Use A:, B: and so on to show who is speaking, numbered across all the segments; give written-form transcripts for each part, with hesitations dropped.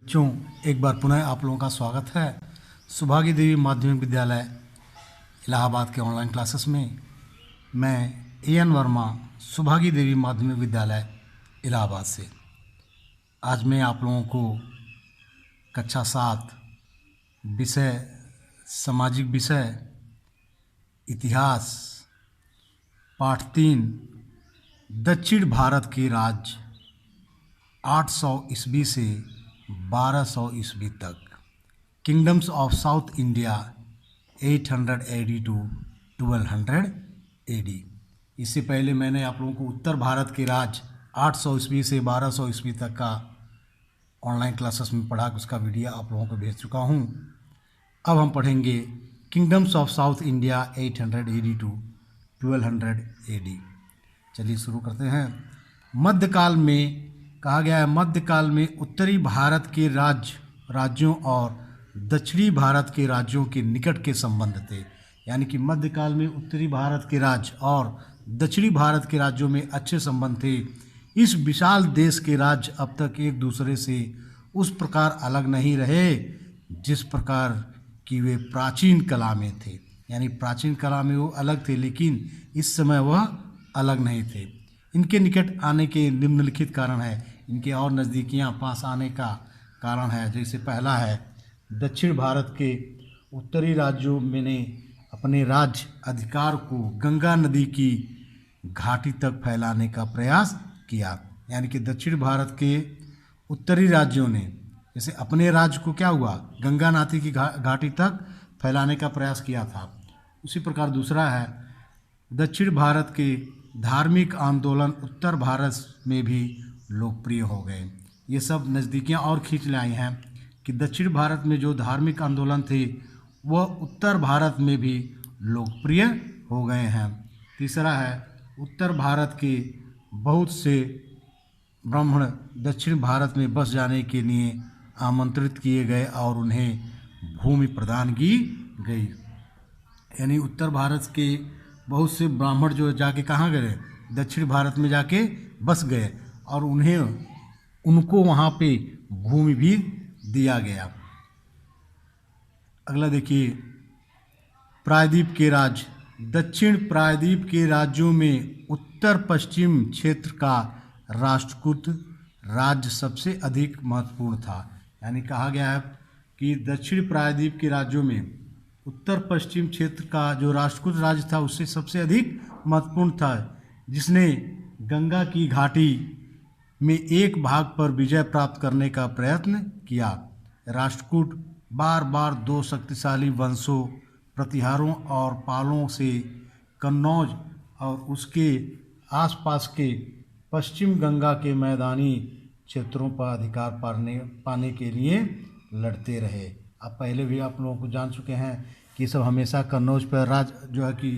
A: बच्चों, एक बार पुनः आप लोगों का स्वागत है सुभागी देवी माध्यमिक विद्यालय इलाहाबाद के ऑनलाइन क्लासेस में। मैं एन वर्मा, सुभागी देवी माध्यमिक विद्यालय इलाहाबाद से। आज मैं आप लोगों को कक्षा 7 विषय सामाजिक विषय इतिहास पाठ 3 दक्षिण भारत के राज्य 800 ईस्वी से 1200 ईस्वी तक, kingdoms of South India 800 AD to 1200 AD। इससे पहले मैंने आप लोगों को उत्तर भारत के राज्य 800 ईस्वी से 1200 ईस्वी तक का ऑनलाइन क्लासेस में पढ़ा, उसका वीडियो आप लोगों को भेज चुका हूँ। अब हम पढ़ेंगे kingdoms of South India 800 AD to 1200 AD। चलिए शुरू करते हैं। मध्यकाल में कहा गया है, मध्यकाल में उत्तरी भारत के राज्यों और दक्षिणी भारत के राज्यों के निकट के संबंध थे। यानी कि मध्यकाल में उत्तरी भारत के राज्य और दक्षिणी भारत के राज्यों में अच्छे संबंध थे। इस विशाल देश के राज्य अब तक एक दूसरे से उस प्रकार अलग नहीं रहे जिस प्रकार कि वे प्राचीन कला में थे। यानी प्राचीन कला में वो अलग थे, लेकिन इस समय वह अलग नहीं थे। इनके निकट आने के निम्नलिखित कारण है, इनके और नज़दीकियाँ पास आने का कारण है। जैसे पहला है, दक्षिण भारत के उत्तरी राज्यों में ने अपने राज्य अधिकार को गंगा नदी की घाटी तक फैलाने का प्रयास किया। यानी कि दक्षिण भारत के उत्तरी राज्यों ने जैसे अपने राज्य को क्या हुआ, गंगा नदी की घाटी तक फैलाने का प्रयास किया था। उसी प्रकार दूसरा है, दक्षिण भारत के धार्मिक आंदोलन उत्तर भारत में भी लोकप्रिय हो गए। ये सब नज़दीकियाँ और खींच लाई हैं कि दक्षिण भारत में जो धार्मिक आंदोलन थे वह उत्तर भारत में भी लोकप्रिय हो गए हैं। तीसरा है, उत्तर भारत के बहुत से ब्राह्मण दक्षिण भारत में बस जाने के लिए आमंत्रित किए गए और उन्हें भूमि प्रदान की गई। यानी उत्तर भारत के बहुत से ब्राह्मण जो जाके कहाँ गए, दक्षिण भारत में जाके बस गए और उनको वहाँ पे भूमि भी दिया गया। अगला देखिए, प्रायद्वीप के राज्य। दक्षिण प्रायद्वीप के राज्यों में उत्तर पश्चिम क्षेत्र का राष्ट्रकूट राज्य सबसे अधिक महत्वपूर्ण था। यानी कहा गया है कि दक्षिण प्रायद्वीप के राज्यों में उत्तर पश्चिम क्षेत्र का जो राष्ट्रकूट राज्य था उससे सबसे अधिक महत्वपूर्ण था, जिसने गंगा की घाटी में एक भाग पर विजय प्राप्त करने का प्रयत्न किया। राष्ट्रकूट बार बार दो शक्तिशाली वंशों प्रतिहारों और पालों से कन्नौज और उसके आसपास के पश्चिम गंगा के मैदानी क्षेत्रों पर अधिकार पाने के लिए लड़ते रहे। अब पहले भी आप लोगों को जान चुके हैं कि सब हमेशा कन्नौज पर राज्य जो है कि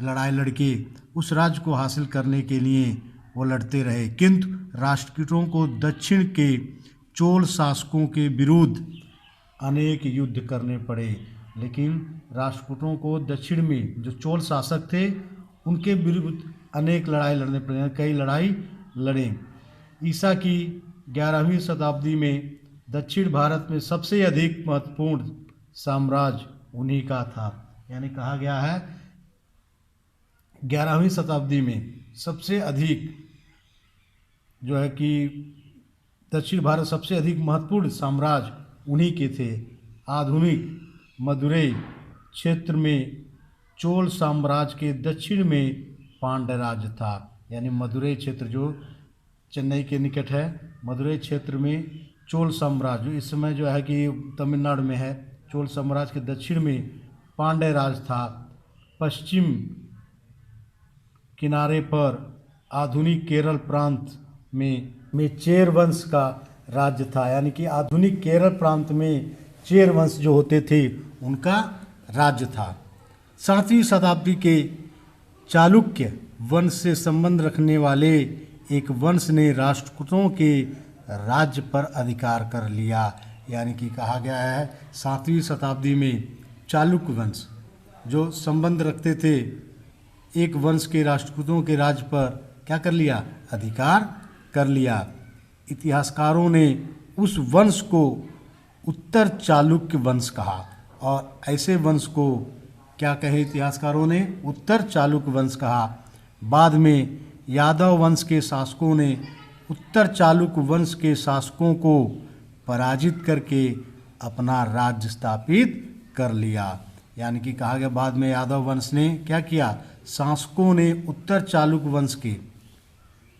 A: लड़ाई लड़के उस राज्य को हासिल करने के लिए वो लड़ते रहे। किंतु राष्ट्रकूटों को दक्षिण के चोल शासकों के विरुद्ध अनेक युद्ध करने पड़े। लेकिन राष्ट्रकूटों को दक्षिण में जो चोल शासक थे उनके विरुद्ध अनेक लड़ाई लड़ने पड़े, कई लड़ाई लड़े। ईसा की 11वीं शताब्दी में दक्षिण भारत में सबसे अधिक महत्वपूर्ण साम्राज्य उन्हीं का था। यानी कहा गया है 11वीं शताब्दी में सबसे अधिक जो है कि दक्षिण भारत सबसे अधिक महत्वपूर्ण साम्राज्य उन्हीं के थे। आधुनिक मदुरई क्षेत्र में चोल साम्राज्य के दक्षिण में पांड्य राज्य था। यानी मदुरई क्षेत्र जो चेन्नई के निकट है, मदुरई क्षेत्र में चोल साम्राज्य इस समय जो है कि तमिलनाडु में है। चोल साम्राज्य के दक्षिण में पांड्य राज था। पश्चिम किनारे पर आधुनिक केरल प्रांत में चेर वंश का राज्य था। यानी कि आधुनिक केरल प्रांत में चेर वंश जो होते थे उनका राज्य था। 7वीं शताब्दी के चालुक्य वंश से संबंध रखने वाले एक वंश ने राष्ट्रकूटों के राज्य पर अधिकार कर लिया। यानी कि कहा गया है 7वीं शताब्दी में चालुक्य वंश जो संबंध रखते थे एक वंश के राष्ट्रकूटों के राज्य पर क्या कर लिया, अधिकार कर लिया। इतिहासकारों ने उस वंश को उत्तर चालुक्य वंश कहा। और ऐसे वंश को क्या कहे इतिहासकारों ने? उत्तर चालुक्य वंश कहा। बाद में यादव वंश के शासकों ने उत्तर चालुक्य वंश के शासकों को पराजित करके अपना राज्य स्थापित कर लिया। यानी कि कहा गया बाद में यादव वंश ने क्या किया? शासकों ने उत्तर चालुक्य वंश के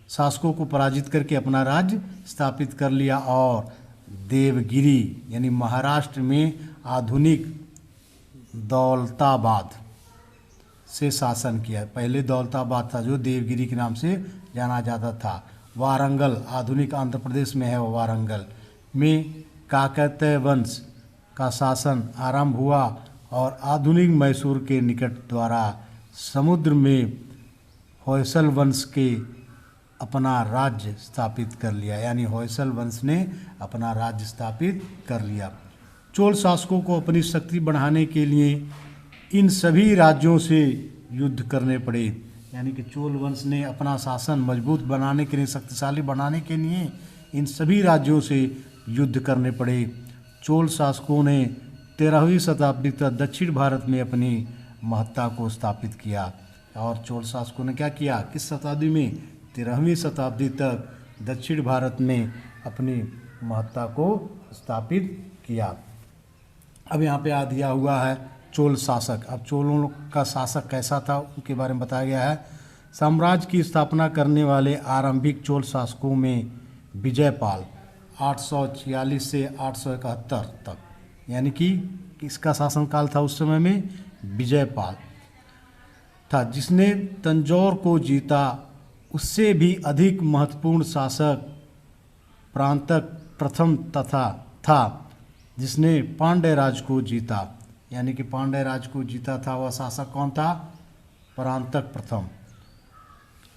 A: शासकों को पराजित करके अपना राज्य स्थापित कर लिया और देवगिरी यानी महाराष्ट्र में आधुनिक दौलताबाद से शासन किया। पहले दौलताबाद था जो देवगिरी के नाम से जाना जाता था। वारंगल आधुनिक आंध्र प्रदेश में है, वारंगल में काकतीय वंश का शासन आरंभ हुआ और आधुनिक मैसूर के निकट द्वारा समुद्र में होयसल वंश के अपना राज्य स्थापित कर लिया। यानी होयसल वंश ने अपना राज्य स्थापित कर लिया। चोल शासकों को अपनी शक्ति बढ़ाने के लिए इन सभी राज्यों से युद्ध करने पड़े। यानी कि चोल वंश ने अपना शासन मजबूत बनाने के लिए, शक्तिशाली बनाने के लिए इन सभी राज्यों से युद्ध करने पड़े। चोल शासकों ने 13वीं शताब्दी तक दक्षिण भारत में अपनी महत्ता को स्थापित किया। और चोल शासकों ने क्या किया? किस शताब्दी में? 13वीं शताब्दी तक दक्षिण भारत में अपनी महत्ता को स्थापित किया। अब यहाँ पे आ दिया हुआ है चोल शासक। अब चोलों का शासक कैसा था उनके बारे में बताया गया है। साम्राज्य की स्थापना करने वाले आरंभिक चोल शासकों में विजयपाल 846 से 871 तक, यानी कि इसका शासनकाल था उस समय में विजयपाल था, जिसने तंजौर को जीता। उससे भी अधिक महत्वपूर्ण शासक परांतक प्रथम तथा था, जिसने पांड्य राज को जीता। यानी कि पांड्य राज को जीता था वह शासक कौन था? परांतक प्रथम।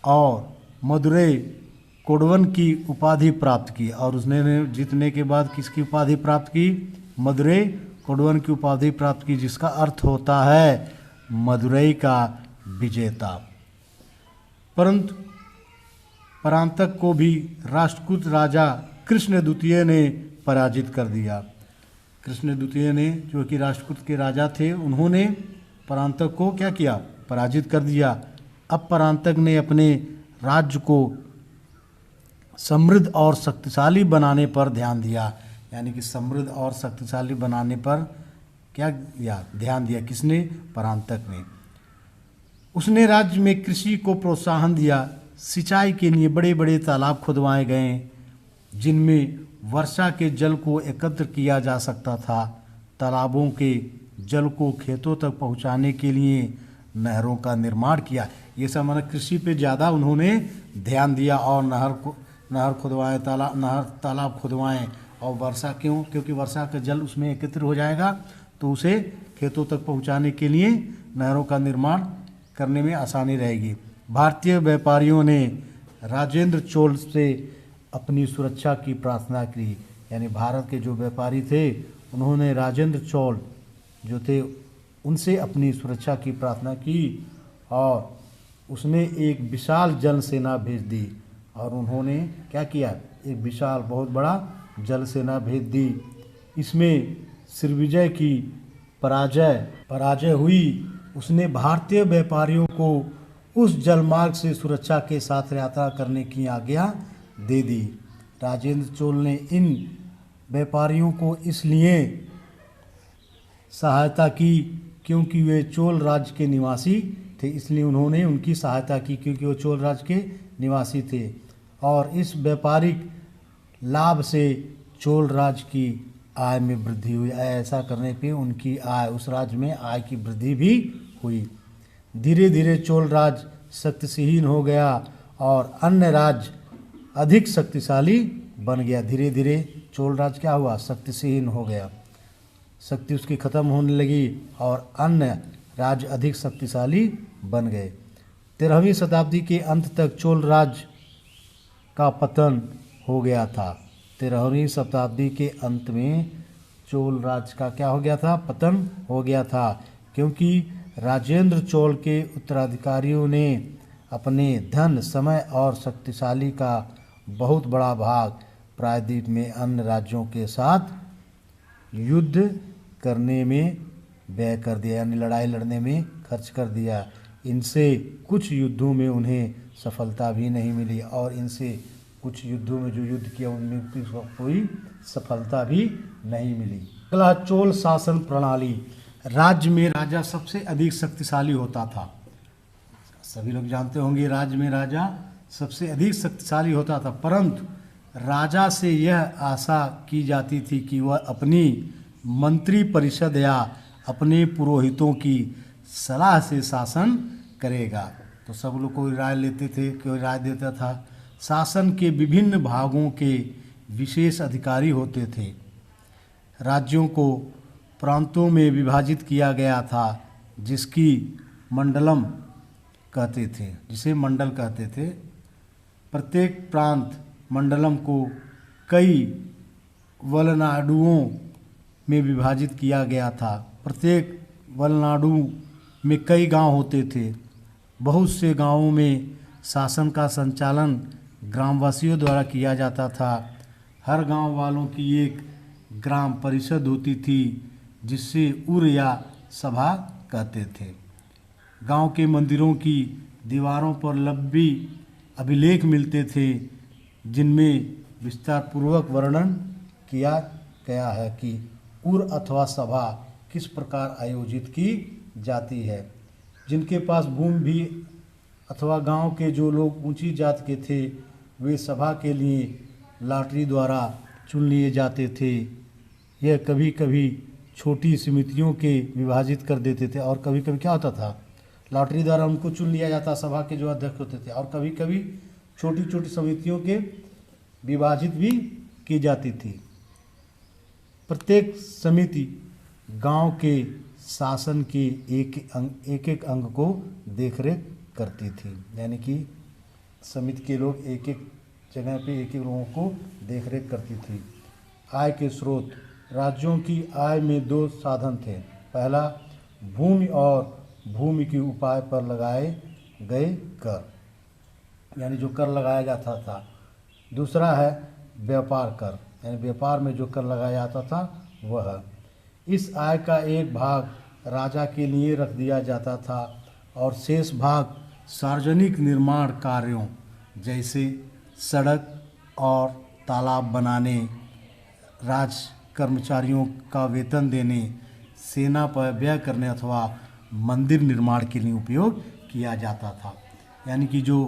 A: और मदुरई कोडवन की उपाधि प्राप्त की। और उसने जीतने के बाद किसकी उपाधि प्राप्त की? मदुरई कोडवन की उपाधि प्राप्त की, जिसका अर्थ होता है मदुरई का विजेता। परंतु परांतक को भी राष्ट्रकूट राजा कृष्ण द्वितीय ने पराजित कर दिया। कृष्ण द्वितीय ने, जो कि राष्ट्रकूट के राजा थे, उन्होंने परांतक को क्या किया? पराजित कर दिया। अब परांतक ने अपने राज्य को समृद्ध और शक्तिशाली बनाने पर ध्यान दिया। यानी कि समृद्ध और शक्तिशाली बनाने पर क्या दिया? ध्यान दिया। किसने? परांतक ने। उसने राज्य में कृषि को प्रोत्साहन दिया। सिंचाई के लिए बड़े बड़े तालाब खुदवाए गए, जिनमें वर्षा के जल को एकत्र किया जा सकता था। तालाबों के जल को खेतों तक पहुंचाने के लिए नहरों का निर्माण किया। ये सब मतलब कृषि पे ज़्यादा उन्होंने ध्यान दिया। और नहर खुदवाएँ, तालाब खुदवाएँ। और वर्षा क्यों? क्योंकि वर्षा का जल उसमें एकत्र हो जाएगा तो उसे खेतों तक पहुंचाने के लिए नहरों का निर्माण करने में आसानी रहेगी। भारतीय व्यापारियों ने राजेंद्र चोल से अपनी सुरक्षा की प्रार्थना की। यानी भारत के जो व्यापारी थे उन्होंने राजेंद्र चोल जो थे उनसे अपनी सुरक्षा की प्रार्थना की और उसने एक विशाल जल सेना भेज दी। और उन्होंने क्या किया? एक विशाल बहुत बड़ा जल सेना भेज दी। इसमें श्रीविजय की पराजय हुई। उसने भारतीय व्यापारियों को उस जलमार्ग से सुरक्षा के साथ यात्रा करने की आज्ञा दे दी। राजेंद्र चोल ने इन व्यापारियों को इसलिए सहायता की क्योंकि वे चोल राज्य के निवासी थे। इसलिए उन्होंने उनकी सहायता की क्योंकि वो चोल राज्य के निवासी थे। और इस व्यापारिक लाभ से चोल राज्य की आय में वृद्धि हुई। ऐसा करने पे उनकी आय, उस राज्य में आय की वृद्धि भी हुई। धीरे धीरे चोल राज्य शक्तिहीन हो गया और अन्य राज्य अधिक शक्तिशाली बन गया। धीरे धीरे चोल राज्य क्या हुआ? शक्तिहीन हो गया, शक्ति उसकी खत्म होने लगी और अन्य राज्य अधिक शक्तिशाली बन गए। 13वीं शताब्दी के अंत तक चोल राज्य का पतन हो गया था। 13वीं शताब्दी के अंत में चोल राज्य का क्या हो गया था? पतन हो गया था, क्योंकि राजेंद्र चोल के उत्तराधिकारियों ने अपने धन, समय और शक्तिशाली का बहुत बड़ा भाग प्रायद्वीप में अन्य राज्यों के साथ युद्ध करने में व्यय कर दिया, यानी लड़ाई लड़ने में खर्च कर दिया। इनसे कुछ युद्धों में उन्हें सफलता भी नहीं मिली और इनसे कुछ युद्धों में जो युद्ध किया उनमें कोई सफलता भी नहीं मिली। अगला, चोल शासन प्रणाली। राज्य में राजा सबसे अधिक शक्तिशाली होता था। सभी लोग जानते होंगे राज्य में राजा सबसे अधिक शक्तिशाली होता था, परंतु राजा से यह आशा की जाती थी कि वह अपनी मंत्री परिषद या अपने पुरोहितों की सलाह से शासन करेगा। तो सब लोग कोई राय लेते थे, कोई राय देता था। शासन के विभिन्न भागों के विशेष अधिकारी होते थे। राज्यों को प्रांतों में विभाजित किया गया था, जिसकी मंडलम कहते थे, जिसे मंडल कहते थे। प्रत्येक प्रांत मंडलम को कई वलनाडुओं में विभाजित किया गया था। प्रत्येक वलनाडु में कई गांव होते थे। बहुत से गांवों में शासन का संचालन ग्रामवासियों द्वारा किया जाता था। हर गांव वालों की एक ग्राम परिषद होती थी, जिससे उर या सभा कहते थे। गांव के मंदिरों की दीवारों पर लंबी अभिलेख मिलते थे, जिनमें विस्तारपूर्वक वर्णन किया गया है कि उर अथवा सभा किस प्रकार आयोजित की जाती है। जिनके पास भूमि भी अथवा गांव के जो लोग ऊंची जात के थे, वे सभा के लिए लॉटरी द्वारा चुन लिए जाते थे। यह कभी कभी छोटी समितियों के विभाजित कर देते थे, और कभी कभी क्या होता था, लॉटरी द्वारा उनको चुन लिया जाता, सभा के जो अध्यक्ष होते थे, और कभी कभी छोटी छोटी समितियों के विभाजित भी की जाती थी। प्रत्येक समिति गांव के शासन के एक एक अंग को देखरेख करती थी, यानी कि समिति के लोग एक एक जगह पे एक एक लोगों को देखरेख करती थी। आय के स्रोत। राज्यों की आय में दो साधन थे। पहला, भूमि और भूमि के उपाय पर लगाए गए कर, यानी जो कर लगाया जाता था। दूसरा है व्यापार कर, यानी व्यापार में जो कर लगाया जाता था वह। इस आय का एक भाग राजा के लिए रख दिया जाता था और शेष भाग सार्वजनिक निर्माण कार्यों जैसे सड़क और तालाब बनाने, राज कर्मचारियों का वेतन देने, सेना पर व्यय करने अथवा मंदिर निर्माण के लिए उपयोग किया जाता था। यानी कि जो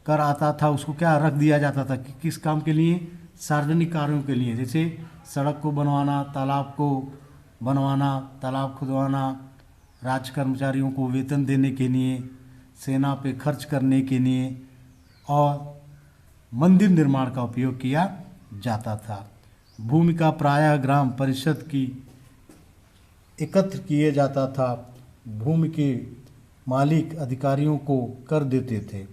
A: कर आता था उसको क्या रख दिया जाता था कि किस काम के लिए, सार्वजनिक कार्यों के लिए, जैसे सड़क को बनवाना, तालाब को बनवाना, तालाब खुदवाना, राज कर्मचारियों को वेतन देने के लिए, सेना पे खर्च करने के लिए और मंदिर निर्माण का उपयोग किया जाता था। भूमि का प्रायः ग्राम परिषद की एकत्र किए जाता था। भूमि के मालिक अधिकारियों को कर देते थे।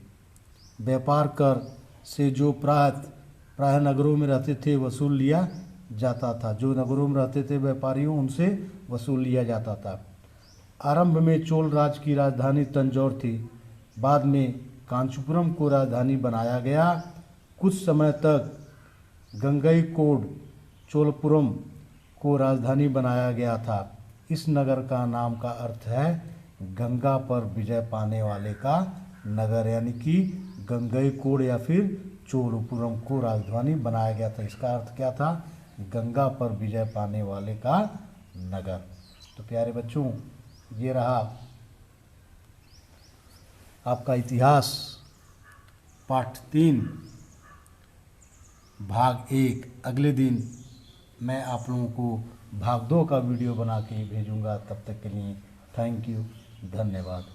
A: व्यापार कर से जो प्रायः नगरों में रहते थे वसूल लिया जाता था। जो नगरों में रहते थे व्यापारियों, उनसे वसूल लिया जाता था। आरंभ में चोल राज की राजधानी तंजौर थी। बाद में कांचीपुरम को राजधानी बनाया गया। कुछ समय तक गंगईकोंड चोलपुरम को राजधानी बनाया गया था। इस नगर का नाम का अर्थ है गंगा पर विजय पाने वाले का नगर, यानी कि गंगईकोंड या फिर चोलपुरम को राजधानी बनाया गया था। इसका अर्थ क्या था, गंगा पर विजय पाने वाले का नगर। तो प्यारे बच्चों, ये रहा आपका इतिहास पाठ 3 भाग 1। अगले दिन मैं आप लोगों को भाग 2 का वीडियो बना के भेजूंगा। तब तक के लिए थैंक यू, धन्यवाद।